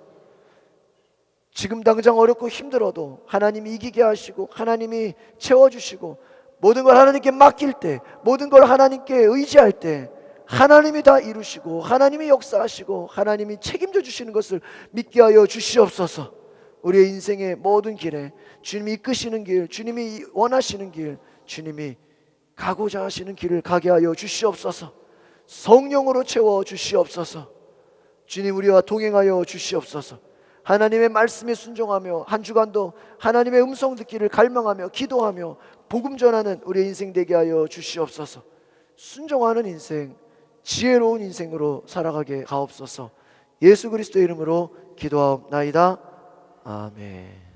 지금 당장 어렵고 힘들어도 하나님이 이기게 하시고 하나님이 채워주시고 모든 걸 하나님께 맡길 때, 모든 걸 하나님께 의지할 때 하나님이 다 이루시고 하나님이 역사하시고 하나님이 책임져 주시는 것을 믿게 하여 주시옵소서. 우리의 인생의 모든 길에 주님이 이끄시는 길, 주님이 원하시는 길, 주님이 가고자 하시는 길을 가게 하여 주시옵소서. 성령으로 채워 주시옵소서. 주님, 우리와 동행하여 주시옵소서. 하나님의 말씀에 순종하며 한 주간도 하나님의 음성 듣기를 갈망하며 기도하며 복음 전하는 우리의 인생 되게 하여 주시옵소서. 순종하는 인생, 지혜로운 인생으로 살아가게 하옵소서. 예수 그리스도의 이름으로 기도하옵나이다. 아멘.